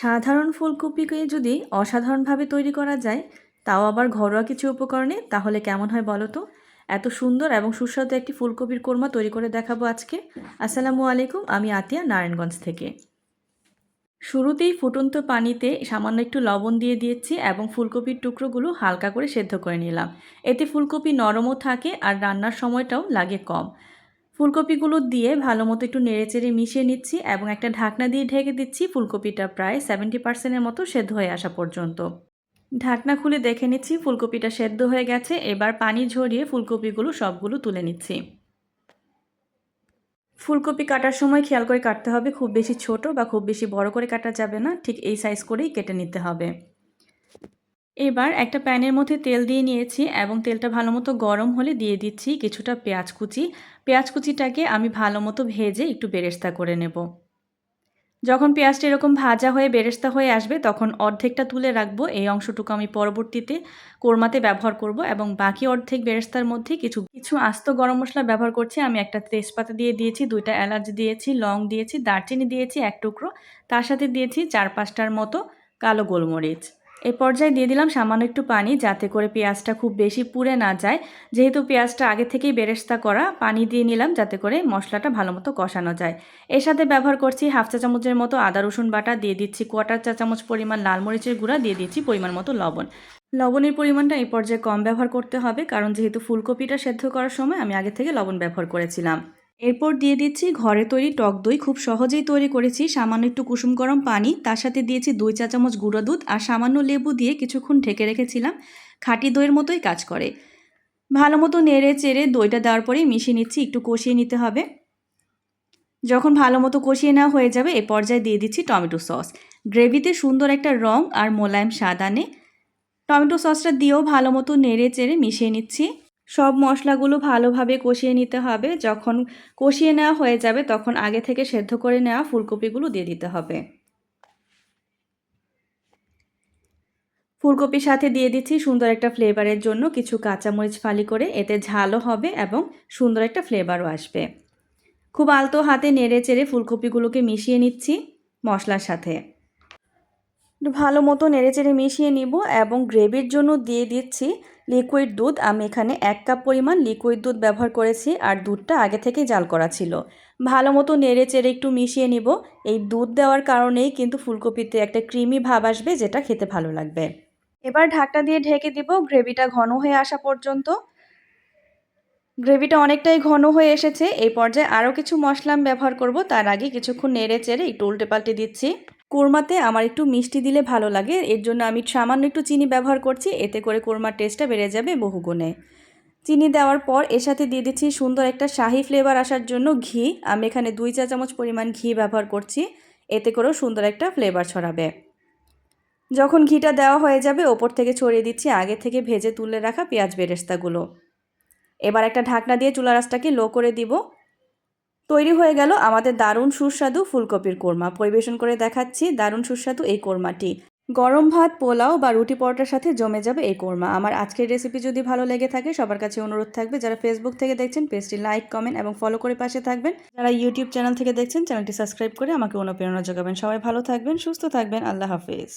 সাধারণ ফুলকপিকে যদি অসাধারণভাবে তৈরি করা যায়, তাও আবার ঘরোয়া কিছু উপকরণে, তাহলে কেমন হয় বলো তো? এত সুন্দর এবং সুস্বাদু একটি ফুলকপির কোরমা তৈরি করে দেখাবো আজকে। আসসালামু আলাইকুম, আমি আতিয়া নারায়ণগঞ্জ থেকে। শুরুতেই ফুটন্ত পানিতে সামান্য একটু লবণ দিয়ে দিয়েছি এবং ফুলকপির টুকরোগুলো হালকা করে সেদ্ধ করে নিলাম। এতে ফুলকপি নরমও থাকে আর রান্নার সময়টাও লাগে কম। ফুলকপিগুলো দিয়ে ভালো মতো একটু নেড়েচেড়ে মিশিয়ে নিচ্ছি এবং একটা ঢাকনা দিয়ে ঢেকে দিচ্ছি ফুলকপিটা প্রায় 70%-এর মতো সেদ্ধ হয়ে আসা পর্যন্ত। ঢাকনা খুলে দেখে নিচ্ছি ফুলকপিটা সেদ্ধ হয়ে গেছে। এবার পানি ঝরিয়ে ফুলকপিগুলো সবগুলো তুলে নিচ্ছি। ফুলকপি কাটার সময় খেয়াল করে কাটতে হবে, খুব বেশি ছোট বা খুব বেশি বড় করে কাটা যাবে না, ঠিক এই সাইজ করেই কেটে নিতে হবে। এবার একটা প্যানের মধ্যে তেল দিয়ে নিয়েছি এবং তেলটা ভালো মতো গরম হলে দিয়ে দিচ্ছি কিছুটা পেঁয়াজ কুচি। পেঁয়াজ কুচিটাকে আমি ভালো মতো ভেজে একটু বেরেস্তা করে নেব। যখন পেঁয়াজটা এরকম ভাজা হয়ে বেরেস্তা হয়ে আসবে তখন অর্ধেকটা তুলে রাখবো, এই অংশটুকু আমি পরবর্তীতে কোরমাতে ব্যবহার করব এবং বাকি অর্ধেক বেরেস্তার মধ্যে কিছু কিছু আস্ত গরম মশলা ব্যবহার করছি। আমি একটা তেজপাতা দিয়ে দিয়েছি, 2টা এলাচ দিয়েছি, লং দিয়েছি, দারচিনি দিয়েছি 1 টুকরো, তার সাথে দিয়েছি 4-5টার মতো কালো গোলমরিচ। এই পর্যায়ে দিয়ে দিলাম সামান্য একটু পানি, যাতে করে পেঁয়াজটা খুব বেশি পুড়ে না যায়। যেহেতু পেঁয়াজটা আগে থেকেই বেরেস্তা করা, পানি দিয়ে নিলাম যাতে করে মশলাটা ভালো মতো কষানো যায়। এর সাথে ব্যবহার করছি 1/2 চা চামচের মতো আদা রসুন বাটা, দিয়ে দিচ্ছি 1/4 চা চামচ পরিমাণ লাল মরিচের গুঁড়া, দিয়ে দিচ্ছি পরিমাণ মতো লবণ। লবণের পরিমাণটা এই পর্যায়ে কম ব্যবহার করতে হবে, কারণ যেহেতু ফুলকপিটা সেদ্ধ করার সময় আমি আগে থেকে লবণ ব্যবহার করেছিলাম। এরপর দিয়ে দিচ্ছি ঘরে তৈরি টক দই, খুব সহজেই তৈরি করেছি। সামান্য একটু কুসুম গরম পানি, তার সাথে দিয়েছি 2 চা চামচ গুঁড়ো দুধ আর সামান্য লেবু দিয়ে কিছুক্ষণ ঢেকে রেখেছিলাম। খাঁটি দইয়ের মতোই কাজ করে। ভালো মতো নেড়ে চেড়ে দইটা দেওয়ার পরেই মিশিয়ে নিচ্ছি, একটু কষিয়ে নিতে হবে। যখন ভালো মতো কষিয়ে নেওয়া হয়ে যাবে এ পর্যায়ে দিয়ে দিচ্ছি টমেটো সস। গ্রেভিতে সুন্দর একটা রং আর মোলায়েম স্বাদ আনে। টমেটো সসটা দিয়েও ভালো মতো নেড়ে চেড়ে মিশিয়ে নিচ্ছি। সব মশলাগুলো ভালোভাবে কষিয়ে নিতে হবে। যখন কষিয়ে নেওয়া হয়ে যাবে তখন আগে থেকে সেদ্ধ করে নেওয়া ফুলকপিগুলো দিয়ে দিতে হবে। ফুলকপির সাথে দিয়ে দিচ্ছি সুন্দর একটা ফ্লেভারের জন্য কিছু কাঁচামরিচ ফালি করে, এতে ঝালও হবে এবং সুন্দর একটা ফ্লেভারও আসবে। খুব আলতো হাতে নেড়ে চেড়ে ফুলকপিগুলোকে মিশিয়ে নিচ্ছি মশলার সাথে। ভালো মতো নেড়েচেড়ে মিশিয়ে নিব এবং গ্রেভির জন্য দিয়ে দিচ্ছি লিকুইড দুধ। আমি এখানে 1 কাপ পরিমাণ লিকুইড দুধ ব্যবহার করেছি আর দুধটা আগে থেকেই জাল করা ছিল। ভালো মতো নেড়েচেড়ে একটু মিশিয়ে নিব। এই দুধ দেওয়ার কারণেই কিন্তু ফুলকপিতে একটা ক্রিমি ভাব আসবে, যেটা খেতে ভালো লাগবে। এবার ঢাকনা দিয়ে ঢেকে দিব গ্রেভিটা ঘন হয়ে আসা পর্যন্ত। গ্রেভিটা অনেকটাই ঘন হয়ে এসেছে। এই পর্যায়ে আরও কিছু মশলা আমি ব্যবহার করব, তার আগে কিছুক্ষণ নেড়ে চেড়ে একটু উল্টে পাল্টে দিচ্ছি। কোরমাতে আমার একটু মিষ্টি দিলে ভালো লাগে, এর জন্য আমি সামান্য একটু চিনি ব্যবহার করছি, এতে করে কোরমার টেস্টটা বেড়ে যাবে বহুগুণে। চিনি দেওয়ার পর এর সাথে দিয়ে দিচ্ছি সুন্দর একটা শাহি ফ্লেভার আসার জন্য ঘি। আমি এখানে 2 চা চামচ পরিমাণ ঘি ব্যবহার করছি, এতে করেও সুন্দর একটা ফ্লেভার ছড়াবে। যখন ঘিটা দেওয়া হয়ে যাবে ওপর থেকে ছড়িয়ে দিচ্ছি আগে থেকে ভেজে তুলে রাখা পেঁয়াজ বেরেস্তাগুলো। এবার একটা ঢাকনা দিয়ে চুলা আঁচটাকে লো করে দিব। তৈরি হয়ে গেল আমাদের দারুণ সুস্বাদু ফুলকপির কোরমা। পরিবেশন করে দেখাচ্ছি দারুণ সুস্বাদু এই কোরমাটি। গরম ভাত, পোলাও বা রুটি পরোটার সাথে জমে যাবে এই কোরমা। আমার আজকের রেসিপি যদি ভালো লেগে থাকে সবার কাছে অনুরোধ থাকবে, যারা ফেসবুক থেকে দেখছেন পেজটি লাইক, কমেন্ট এবং ফলো করে পাশে থাকবেন। যারা ইউটিউব চ্যানেল থেকে দেখছেন চ্যানেলটি সাবস্ক্রাইব করে আমাকে অনুপ্রেরণা যোগাবেন। সবাই ভালো থাকবেন, সুস্থ থাকবেন। আল্লাহ হাফেজ।